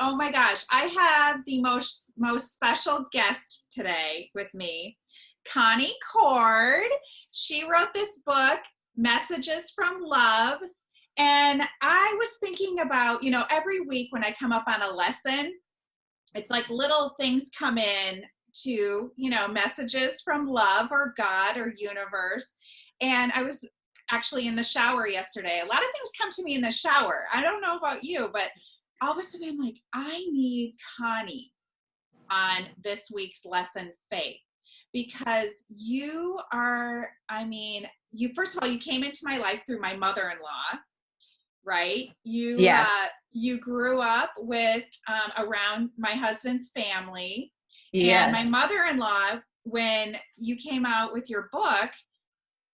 Oh my gosh, I have the most special guest today with me, Connie Cord. She wrote this book, Messages from Love. And I was thinking about, every week when I come up on a lesson, it's like little things come in to, messages from love or God or universe. And I was actually in the shower yesterday. A lot of things come to me in the shower. I don't know about you, but all of a sudden I'm like, I need Connie on this week's lesson, Faith, because you are, first of all, you came into my life through my mother-in-law, right? Yes. You grew up with around my husband's family. Yes. And my mother-in-law, when you came out with your book,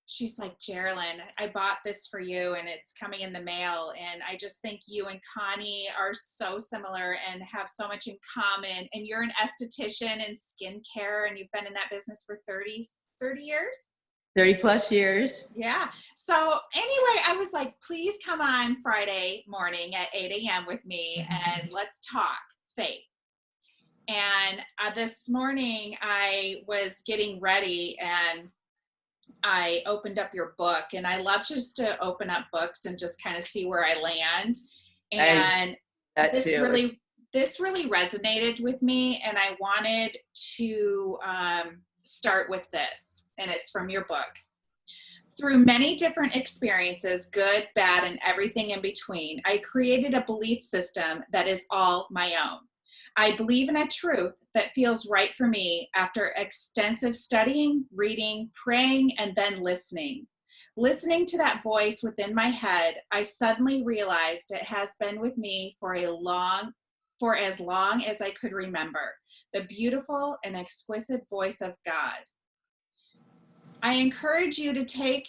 she's like, Geraldine, I bought this for you and it's coming in the mail. And I just think you and Connie are so similar and have so much in common. And you're an esthetician and skincare, and you've been in that business for 30 years? 30 plus years. Yeah. So anyway, I was like, please come on Friday morning at 8 a.m. with me and let's talk faith. And this morning I was getting ready and I opened up your book, and I love just to open up books and just kind of see where I land. And this really resonated with me, and I wanted to start with this, and it's from your book. Through many different experiences, good, bad, and everything in between, I created a belief system that is all my own. I believe in a truth that feels right for me after extensive studying, reading, praying, and then listening. Listening to that voice within my head, I suddenly realized it has been with me for as long as I could remember. The beautiful and exquisite voice of God. I encourage you to take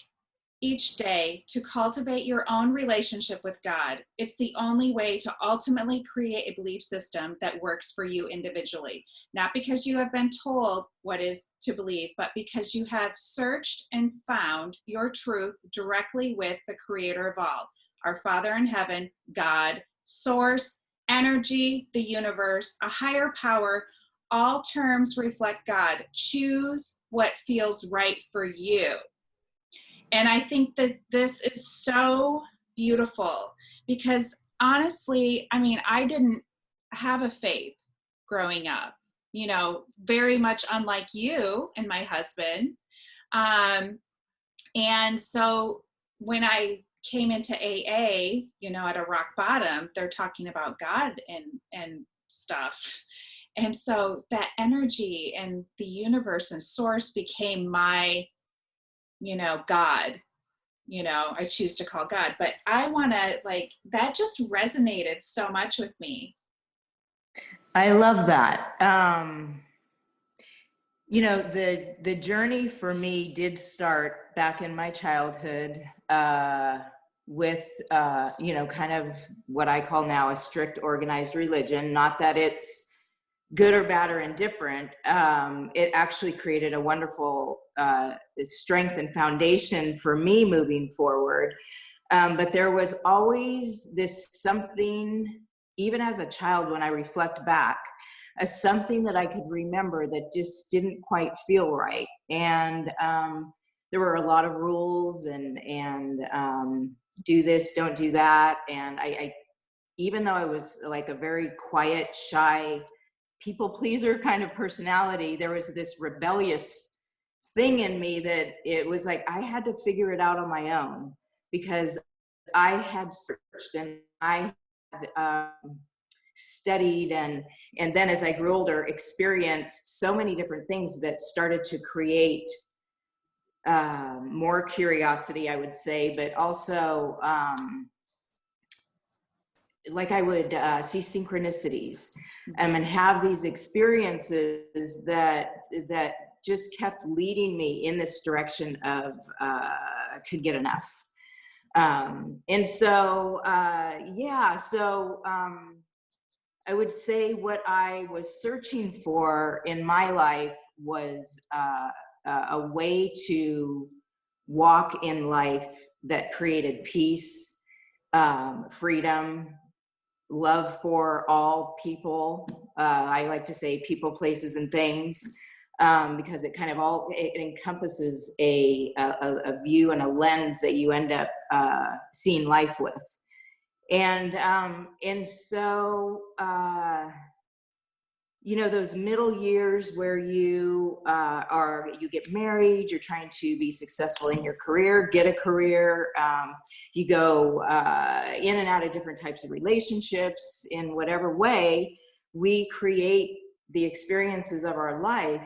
each day to cultivate your own relationship with God. It's the only way to ultimately create a belief system that works for you individually. Not because you have been told what is to believe, but because you have searched and found your truth directly with the creator of all, our Father in heaven, God, source, energy, the universe, a higher power. All terms reflect God. Choose what feels right for you. And I think that this is so beautiful because honestly, I didn't have a faith growing up, very much unlike you and my husband. And so when I came into AA, at a rock bottom, they're talking about God and stuff. And so that energy and the universe and source became my God, I choose to call God, but I want to that just resonated so much with me. I love that. The journey for me did start back in my childhood with, kind of what I call now a strict organized religion. Not that it's good or bad or indifferent. It actually created a wonderful strength and foundation for me moving forward. But there was always this something, even as a child, when I reflect back, something that I could remember that just didn't quite feel right. And there were a lot of rules and do this, don't do that. And I even though I was like a very quiet, shy, people pleaser kind of personality, there was this rebellious thing in me that it was like I had to figure it out on my own, because I had searched and I had studied and then as I grew older experienced so many different things that started to create more curiosity, I would say, but also like I would see synchronicities and have these experiences that just kept leading me in this direction of could get enough. And so, I would say what I was searching for in my life was a way to walk in life that created peace, freedom, love for all people. I like to say people, places, and things, because it kind of it encompasses a view and a lens that you end up seeing life with. And so, you know, those middle years where you you get married, you're trying to be successful in your career, get a career, you go in and out of different types of relationships. In whatever way, we create the experiences of our life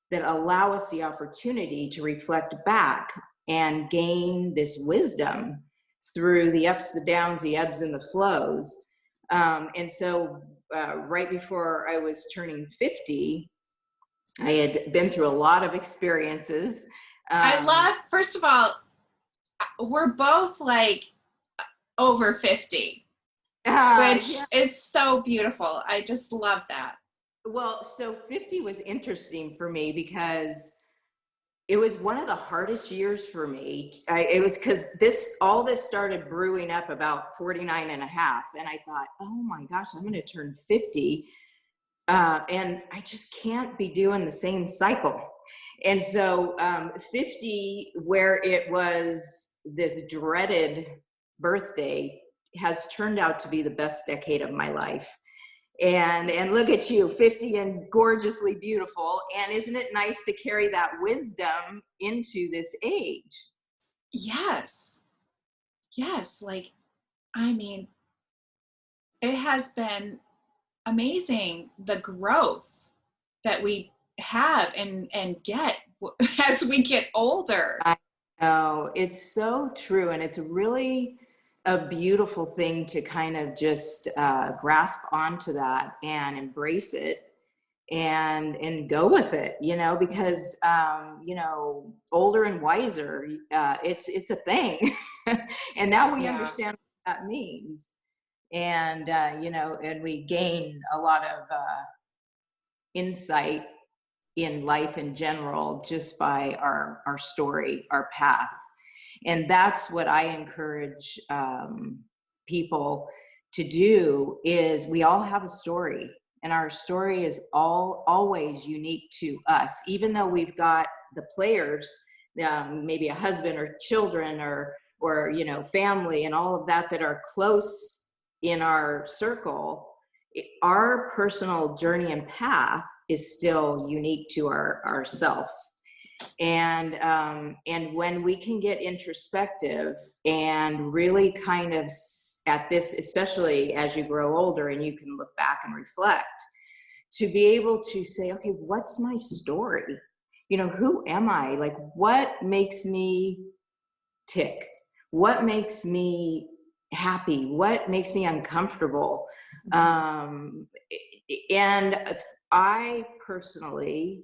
that allow us the opportunity to reflect back and gain this wisdom through the ups, the downs, the ebbs, and the flows. And so right before I was turning 50, I had been through a lot of experiences. I love, first of all, we're both like over 50, which is so beautiful. I just love that. Well, so 50 was interesting for me because it was one of the hardest years for me. It was because all this started brewing up about 49 and a half. And I thought, oh my gosh, I'm going to turn 50. And I just can't be doing the same cycle. And so 50, where it was this dreaded birthday, has turned out to be the best decade of my life. And look at you, 50 and gorgeously beautiful. And isn't it nice to carry that wisdom into this age? Yes. Yes. Like, I mean, it has been amazing, the growth that we have and get as we get older. I know, it's so true. And it's really a beautiful thing to kind of just grasp onto that and embrace it and go with it, you know, because you know, older and wiser, it's a thing. And now we understand what that means. And you know, and we gain a lot of insight in life in general just by our story, our path. And that's what I encourage people to do. Is we all have a story, and our story is always unique to us, even though we've got the players, maybe a husband or children or you know, family and all of that are close in our circle. Our personal journey and path is still unique to ourself. And when we can get introspective and really kind of at this, especially as you grow older and you can look back and reflect, to be able to say, okay, what's my story? You know, who am I? Like, what makes me tick? What makes me happy? What makes me uncomfortable? And I personally,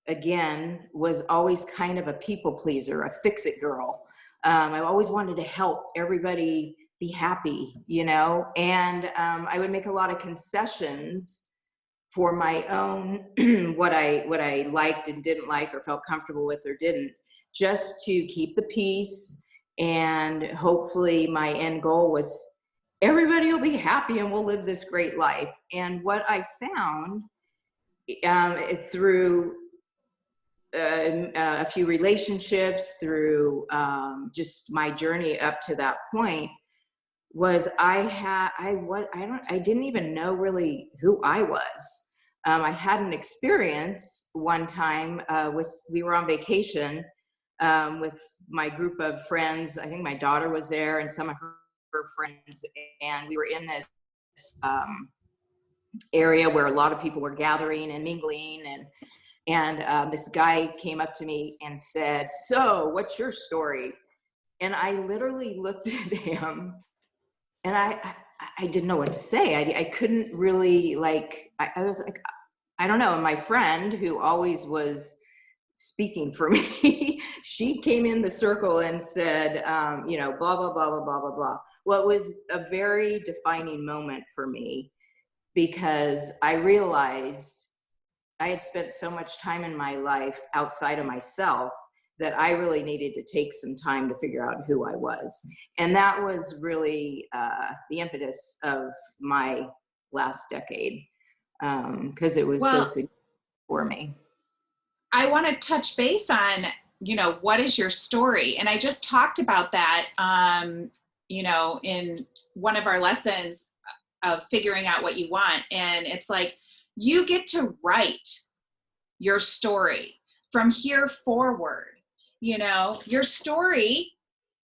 again, was always kind of a people pleaser, a fix-it girl. I always wanted to help everybody be happy, you know, and I would make a lot of concessions for my own, what I liked and didn't like, or felt comfortable with or didn't, just to keep the peace. And hopefully my end goal was everybody will be happy and we'll live this great life. And what I found through a few relationships, through just my journey up to that point, was I didn't even know really who I was. I had an experience one time we were on vacation with my group of friends. I think my daughter was there and some of her friends, and we were in this area where a lot of people were gathering and mingling, and this guy came up to me and said, "So, what's your story?" And I literally looked at him, and I didn't know what to say. I couldn't really, like, I was like, I don't know. And my friend, who always was speaking for me, she came in the circle and said, you know, blah, blah, blah, blah, blah, blah, blah. Well, it was a very defining moment for me, because I realized I had spent so much time in my life outside of myself that I really needed to take some time to figure out who I was. And that was really the impetus of my last decade, because it was so Well, significant for me. I want to touch base on, what is your story? And I just talked about that, in one of our lessons of figuring out what you want. And it's like, you get to write your story from here forward. Your story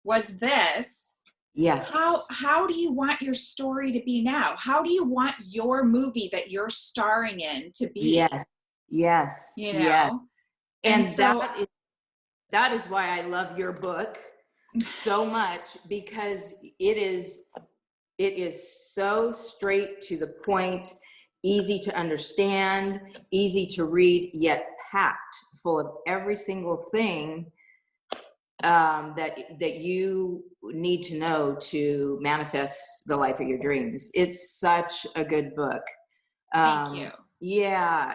was this. Yeah. How do you want your story to be now? How do you want your movie that you're starring in to be? Yes. Yes. Yes. And so that is why I love your book so much, because it is so straight to the point, easy to understand, easy to read, yet packed full of every single thing that you need to know to manifest the life of your dreams. It's such a good book. thank you. Yeah,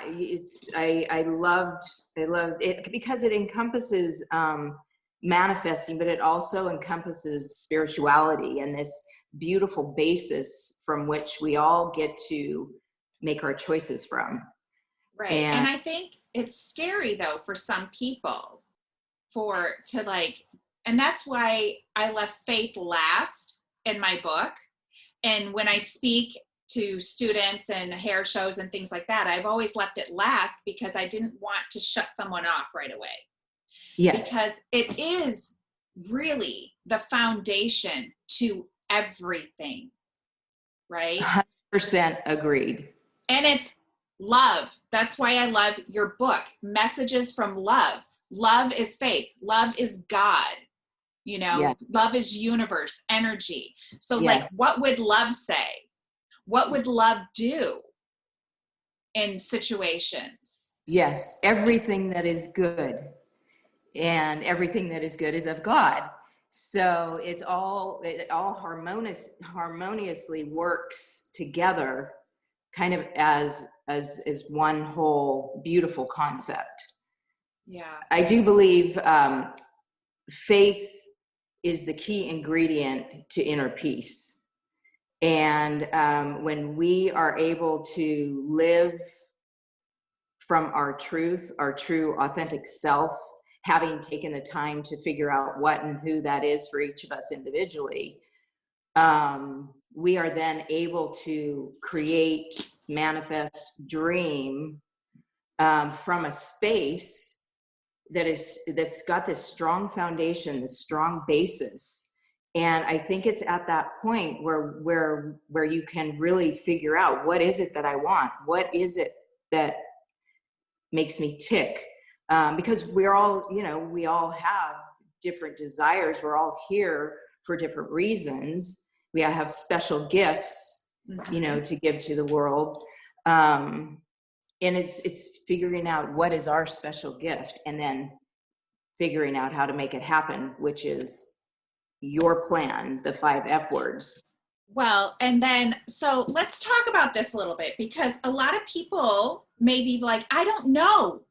I loved it because it encompasses manifesting, but it also encompasses spirituality and this beautiful basis from which we all get to make our choices from. Right. And I think it's scary though for some people and that's why I left faith last in my book. And when I speak to students and hair shows and things like that, I've always left it last because I didn't want to shut someone off right away. Yes. Because it is really the foundation to everything, right? 100% agreed. And it's love. That's why I love your book, Messages from Love. Love is faith. Love is God. Yes. Love is universe, energy. So Yes. like, what would love say? What would love do in situations? Yes. Everything that is good, and everything that is good is of God. So it all harmoniously works together, kind of as one whole beautiful concept. Yeah. I do believe faith is the key ingredient to inner peace. And when we are able to live from our truth, our true authentic self, having taken the time to figure out what and who that is for each of us individually, we are then able to create, manifest, dream from a space that's got this strong foundation, this strong basis. And I think it's at that point where you can really figure out, what is it that I want? What is it that makes me tick? Because we all have different desires. We're all here for different reasons. We all have special gifts, to give to the world. And it's figuring out what is our special gift, and then figuring out how to make it happen, which is your plan, the 5 F words. Well, and then, so let's talk about this a little bit, because a lot of people may be like, I don't know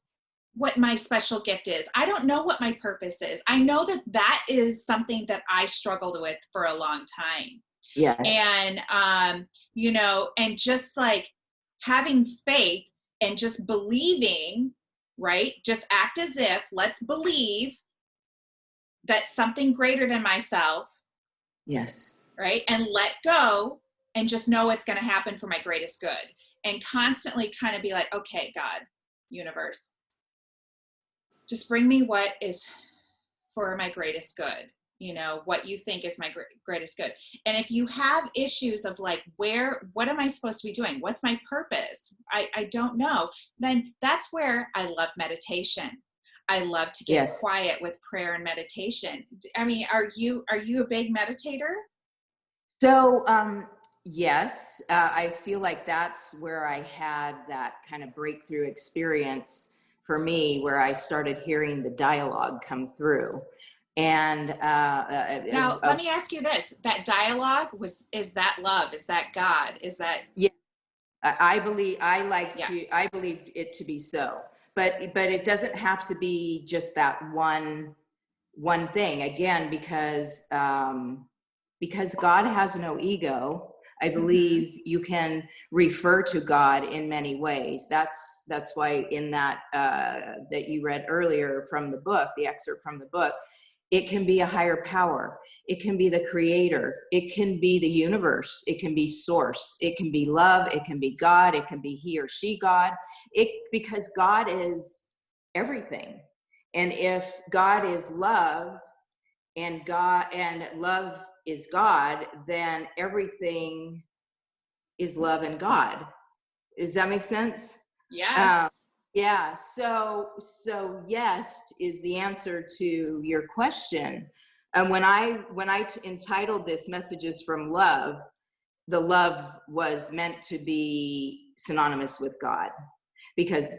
what my special gift is. I don't know what my purpose is. I know that is something that I struggled with for a long time. Yes. And, and just like having faith and just believing, right? Just act as if, let's believe that something greater than myself. Yes. Right? And let go and just know it's going to happen for my greatest good. And constantly kind of be like, okay, God, universe, just bring me what is for my greatest good. What you think is my greatest good. And if you have issues of like, what am I supposed to be doing? What's my purpose? I don't know. Then that's where I love meditation. I love to get quiet with prayer and meditation. I mean, are you a big meditator? So, yes, I feel like that's where I had that kind of breakthrough experience for me, where I started hearing the dialogue come through. And now, let me ask you this: that dialogue is that love? Is that God? Is that? Yeah, I believe it to be so, but it doesn't have to be just that one thing, again, because God has no ego. I believe you can refer to God in many ways. That's why in that that you read earlier from the book, the excerpt from the book, it can be a higher power. It can be the creator. It can be the universe. It can be source. It can be love. It can be God. It can be he or she God. Because God is everything. And if God is love, and love is God, then everything is love and God. Does that make sense? Yes. Yeah. So yes is the answer to your question. And when I entitled this "Messages from Love," the love was meant to be synonymous with God, because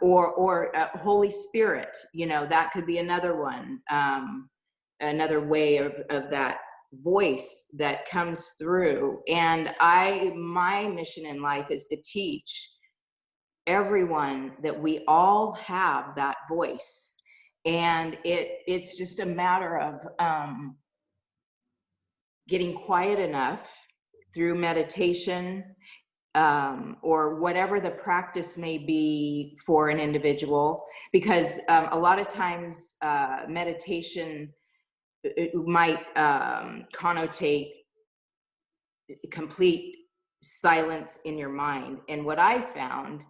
or Holy Spirit, that could be another one. Another way of that voice that comes through. And my mission in life is to teach everyone that we all have that voice. And it's just a matter of getting quiet enough through meditation, or whatever the practice may be for an individual, because a lot of times meditation, it might connotate complete silence in your mind. And what I found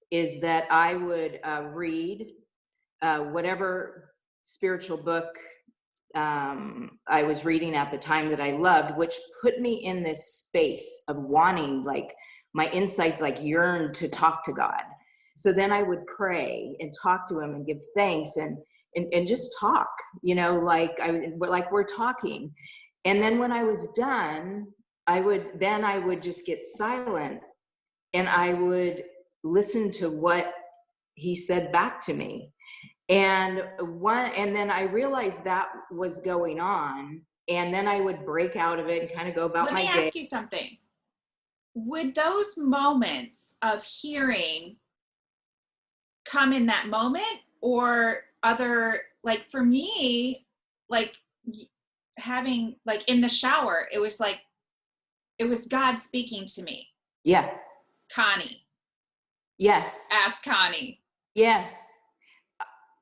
is that I would read whatever spiritual book I was reading at the time that I loved, which put me in this space of wanting, like, my insides like yearned to talk to God. So then I would pray and talk to him and give thanks and just talk, like we're talking. And then when I was done, I would just get silent, and I would listen to what he said back to me. And then I realized that was going on, and then I would break out of it and kind of go about my day. Let me ask you something. Would those moments of hearing come in that moment, or other, like for me, like having, like in the shower, it was God speaking to me. Yeah. Connie. Yes. Ask Connie. Yes.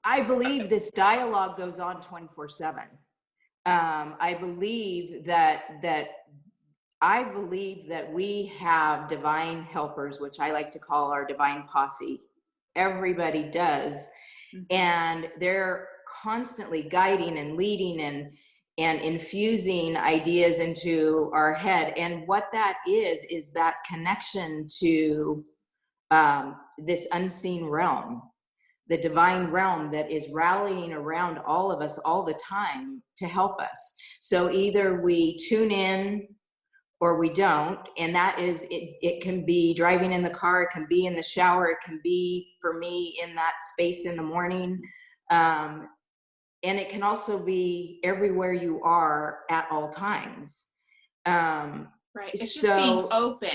I believe this dialogue goes on 24/7. I believe that we have divine helpers, which I like to call our Devine Posse. Everybody does. Mm-hmm. And they're constantly guiding and leading and infusing ideas into our head. And what that is that connection to this unseen realm, the divine realm that is rallying around all of us all the time to help us. So either we tune in or we don't. And that is, it can be driving in the car, it can be in the shower, it can be, for me, in that space in the morning. And it can also be everywhere you are at all times. Right. It's just being open.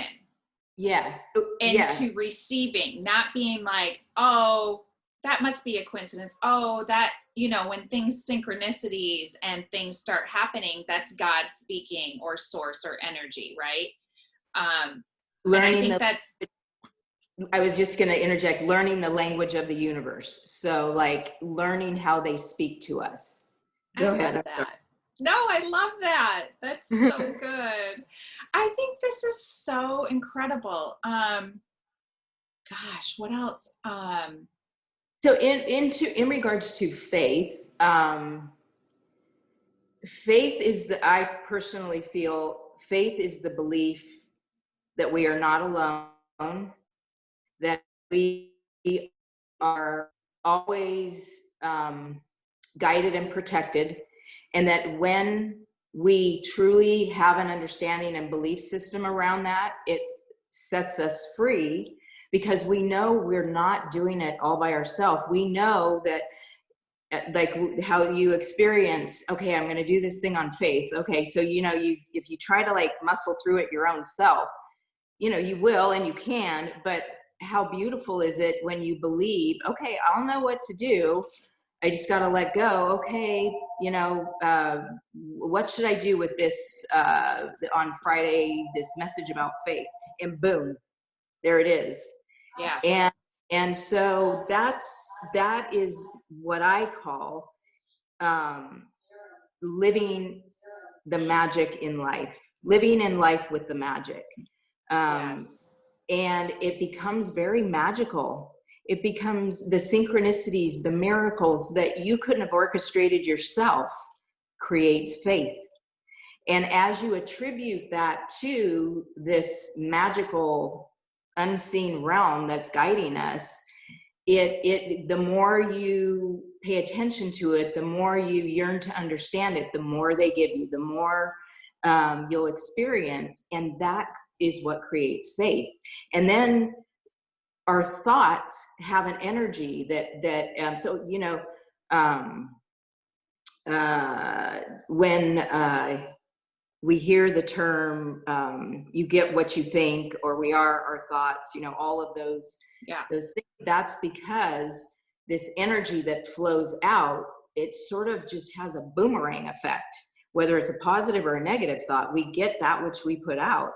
Yes. Into receiving, not being like, oh, that must be a coincidence. Oh, that, when synchronicities and things start happening, that's God speaking, or source, or energy, right? I was just going to interject, learning the language of the universe. So like learning how they speak to us. Go ahead. No, I love that. That's so good. I think this is so incredible. Gosh, what else? So in regards to faith, I personally feel faith is the belief that we are not alone, that we are always guided and protected, and that when we truly have an understanding and belief system around that, it sets us free, because we know we're not doing it all by ourselves. We know that, like how you experience, okay, I'm going to do this thing on faith. Okay, so if you try to like muscle through it your own self, you will, and you can, but how beautiful is it when you believe, okay, I'll know what to do. I just got to let go. Okay, you know, what should I do with this on Friday, this message about faith? And boom, there it is. Yeah. And so that is what I call living the magic in life, living in life with the magic. Yes. And it becomes very magical. It becomes the synchronicities, the miracles that you couldn't have orchestrated yourself creates faith. And as you attribute that to this magical unseen realm that's guiding us, the more you pay attention to it, the more you yearn to understand it, the more they give you, the more you'll experience. And that is what creates faith. And then our thoughts have an energy that so, you know, when we hear the term, you get what you think, or we are our thoughts, you know, all of those things, that's because this energy that flows out, it sort of just has a boomerang effect, whether it's a positive or a negative thought, we get that which we put out.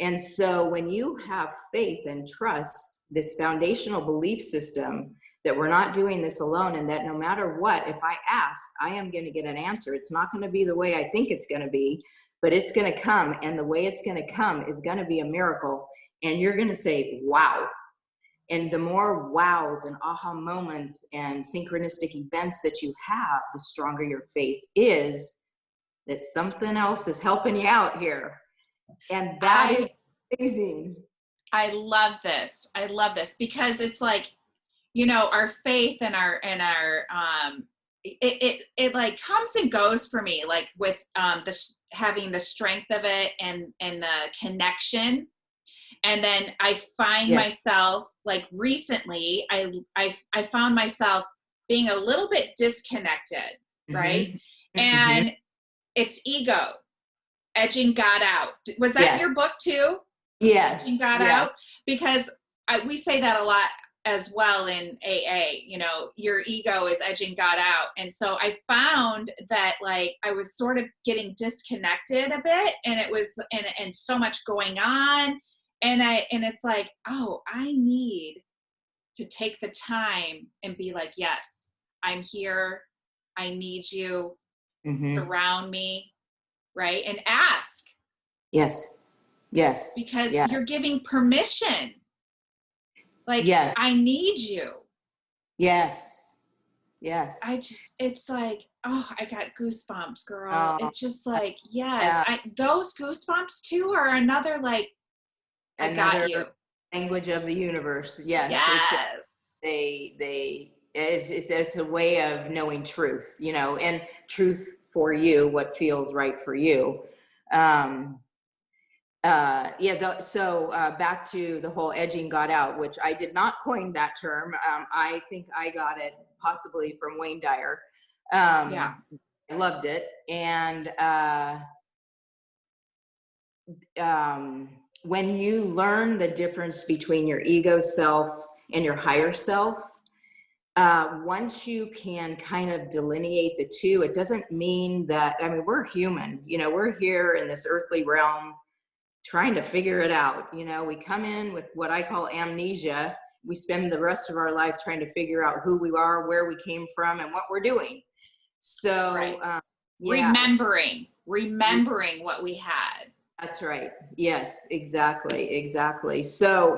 And so when you have faith and trust, this foundational belief system that we're not doing this alone, and that no matter what, if I ask, I am going to get an answer. It's not going to be the way I think it's going to be, but it's going to come. And the way it's going to come is going to be a miracle. And you're going to say, wow. And the more wows and aha moments and synchronistic events that you have, the stronger your faith is that something else is helping you out here. And that is amazing. I love this. I love this because it's like, you know, our faith and our it like comes and goes for me, like with having the strength of it and the connection. And then I find myself, like recently, I found myself being a little bit disconnected, right? And it's ego, edging God out. Was that your book too? Yes. Edging God out? Because we say that a lot as well in AA, you know, your ego is edging God out. And so I found that like I was sort of getting disconnected a bit, and it was and so much going on. And it's like, oh, I need to take the time and be like, yes, I'm here. I need you. Surround me, right? And ask. Yes. Because you're giving permission. Like, I need you. Yes. It's like, oh, I got goosebumps, girl. It's just like, yes. Those goosebumps too are another, like, I got you. Language of the universe. Yes. Yes. It's a way of knowing truth, you know, and truth for you, what feels right for you. So back to the whole edging God out, which I did not coin that term. I think I got it possibly from Wayne Dyer. I loved it. And when you learn the difference between your ego self and your higher self, once you can kind of delineate the two, it doesn't mean that, I mean, we're human, you know, we're here in this earthly realm trying to figure it out. You know, we come in with what I call amnesia. We spend the rest of our life trying to figure out who we are, where we came from, and what we're doing. So, remembering what we had. That's right. Yes, exactly. So,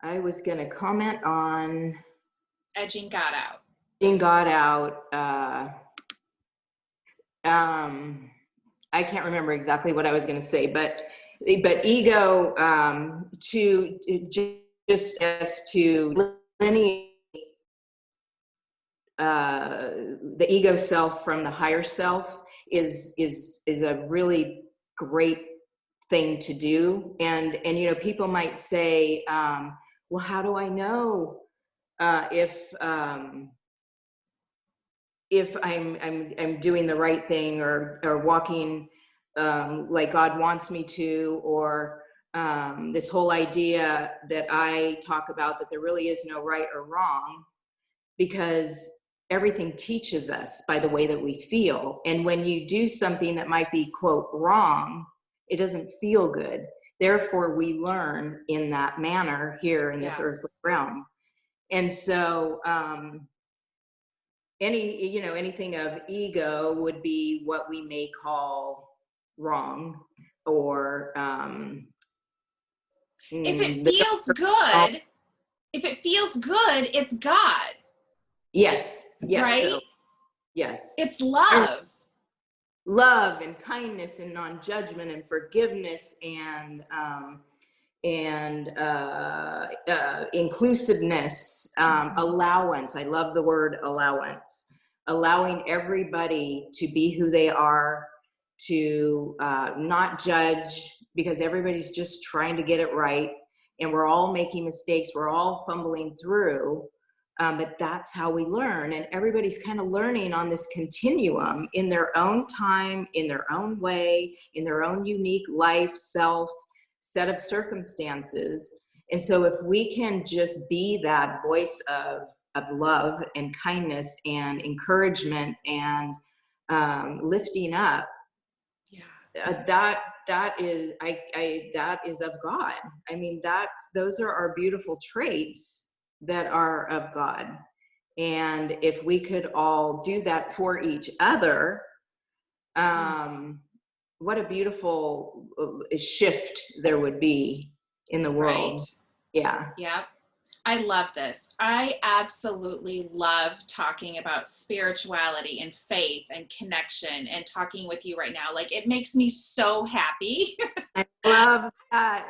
I was going to comment on edging God out. Edging God out. I can't remember exactly what I was going to say, but ego to delineate the ego self from the higher self is a really great thing to do. And you know, people might say, well, how do I know if I'm doing the right thing or walking like God wants me to, or this whole idea that I talk about, that there really is no right or wrong, because everything teaches us by the way that we feel. And when you do something that might be, quote, wrong, it doesn't feel good. Therefore, we learn in that manner here in this earthly realm. And so anything of ego would be what we may call wrong, or if it feels good, it's God. Yes. Right? So, yes. It's love. Love and kindness and non-judgment and forgiveness and inclusiveness, allowance. I love the word allowance. Allowing everybody to be who they are, to not judge, because everybody's just trying to get it right, and we're all making mistakes. We're all fumbling through. But that's how we learn, and everybody's kind of learning on this continuum in their own time, in their own way, in their own unique life, self, set of circumstances. And so if we can just be that voice of love and kindness and encouragement and lifting up, that is of God. I mean, those are our beautiful traits that are of God. And if we could all do that for each other, what a beautiful shift there would be in the world. Right. Yeah. I love this. I absolutely love talking about spirituality and faith and connection, and talking with you right now. Like, it makes me so happy. I love that.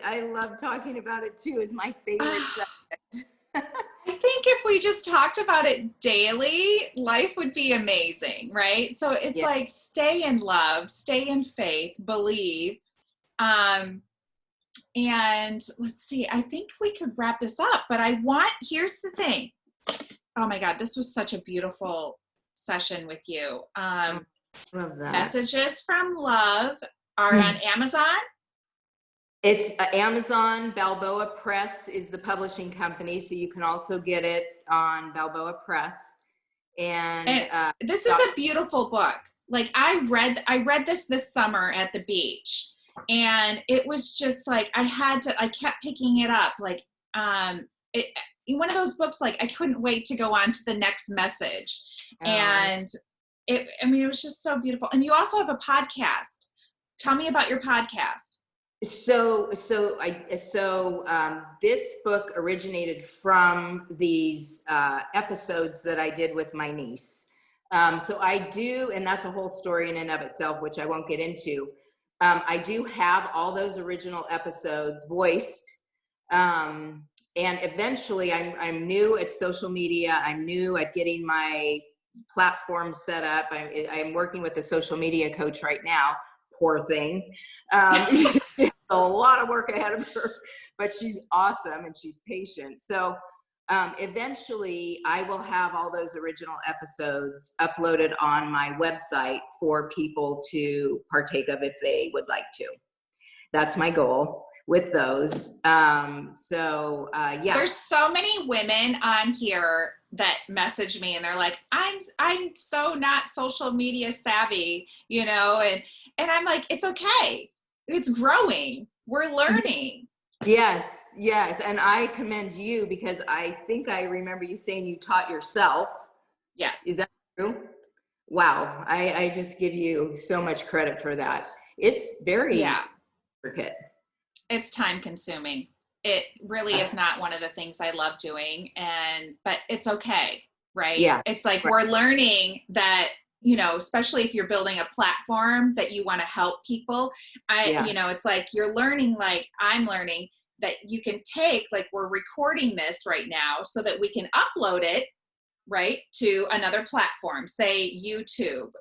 I love talking about it too. It's my favorite subject. I think if we just talked about it daily, life would be amazing, right? So it's like, stay in love, stay in faith, believe. And let's see, I think we could wrap this up, but here's the thing. Oh my God, this was such a beautiful session with you. Love that. Messages from Love are on Amazon. It's Amazon. Balboa Press is the publishing company, so you can also get it on Balboa Press. And this is a beautiful book. Like, I read this summer at the beach, and it was just like, I kept picking it up. Like, one of those books, like, I couldn't wait to go on to the next message. And it was just so beautiful. And you also have a podcast. Tell me about your podcast. So this book originated from these episodes that I did with my niece. So I do, and that's a whole story in and of itself, which I won't get into. I do have all those original episodes voiced. And eventually I'm new at social media. I'm new at getting my platform set up. I'm working with a social media coach right now. Poor thing. A lot of work ahead of her, but she's awesome and she's patient. So eventually I will have all those original episodes uploaded on my website for people to partake of if they would like to. That's my goal with those. Yeah. There's so many women on here that message me, and they're like, I'm so not social media savvy, and I'm like, it's okay. It's growing. We're learning. Yes. And I commend you, because I think I remember you saying you taught yourself. Yes. Is that true? Wow. I just give you so much credit for that. It's very intricate. It's time consuming. It really is not one of the things I love doing, but it's okay, right? Yeah. It's like, we're learning that, especially if you're building a platform that you want to help people. It's like, you're learning, like I'm learning, that you can take, like, we're recording this right now so that we can upload it, right, to another platform, say YouTube,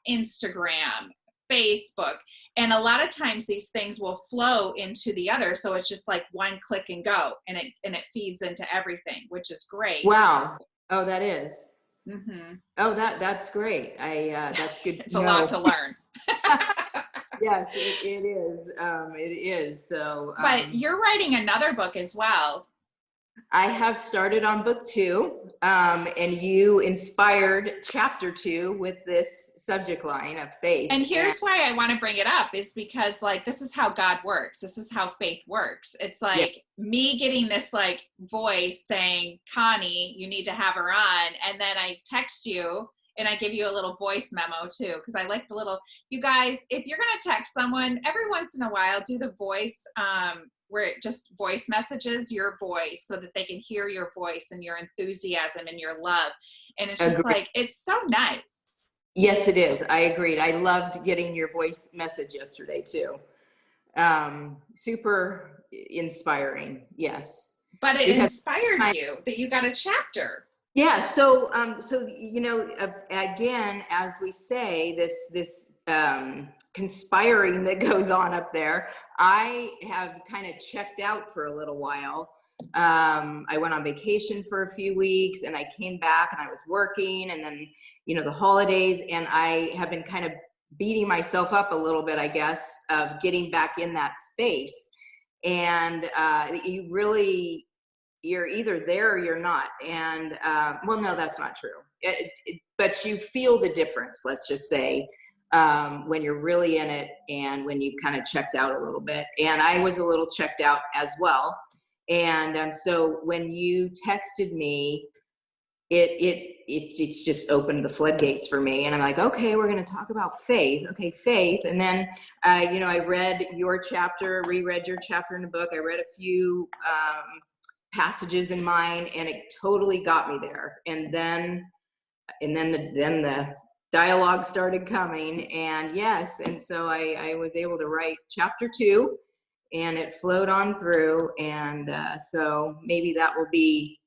Instagram, Facebook. And a lot of times these things will flow into the other. So it's just like one click and go, and it feeds into everything, which is great. Wow. Oh, that is. Mm-hmm. Oh, that's great. That's good. It's a lot to learn. Yes, it is. It is. So, But you're writing another book as well. I have started on book 2, and you inspired chapter 2 with this subject line of faith. And here's why I want to bring it up is because like, this is how God works. This is how faith works. It's like me getting this like voice saying, Connie, you need to have her on. And then I text you and I give you a little voice memo too. Cause I like the little, you guys, if you're going to text someone every once in a while, do the voice, where it just voice messages your voice so that they can hear your voice and your enthusiasm and your love. And it's just like, it's so nice. Yes, it is. I agreed. I loved getting your voice message yesterday too. Super inspiring. Yes. But it inspired you that you got a chapter. Yeah. So, you know, again, as we say, this conspiring that goes on up there, I have kind of checked out for a little while. I went on vacation for a few weeks and I came back and I was working, and then, you know, the holidays, and I have been kind of beating myself up a little bit, I guess, of getting back in that space. And you're either there or you're not. And well, no, that's not true. But you feel the difference, let's just say, when you're really in it and when you've kind of checked out a little bit. And I was a little checked out as well. And so when you texted me, it's just opened the floodgates for me. And I'm like, okay, we're going to talk about faith. Okay, faith. And then, you know, I read your chapter, reread your chapter in the book. I read a few passages in mine, and it totally got me there. And then the dialogue started coming, and yes, and so I was able to write chapter 2, and it flowed on through. And so maybe that will be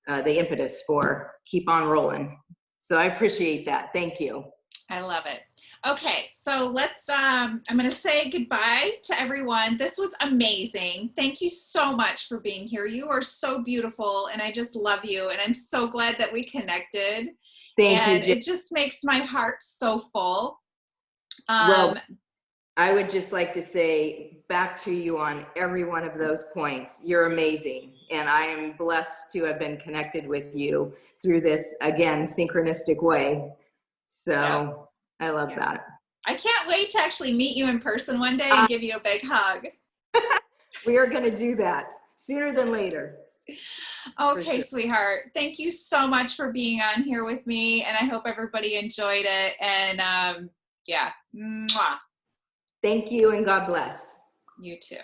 the impetus for keep on rolling. So I appreciate that. Thank you. I love it. Okay, so let's, I'm going to say goodbye to everyone. This was amazing. Thank you so much for being here. You are so beautiful, and I just love you, and I'm so glad that we connected. Thank you. It just makes my heart so full. Well, I would just like to say back to you on every one of those points. You're amazing. And I am blessed to have been connected with you through this, again, synchronistic way. So I love that. I can't wait to actually meet you in person one day and give you a big hug. We are going to do that sooner than later. Okay, sweetheart. Thank you so much for being on here with me. And I hope everybody enjoyed it. And yeah, mwah. Thank you, and God bless. You too.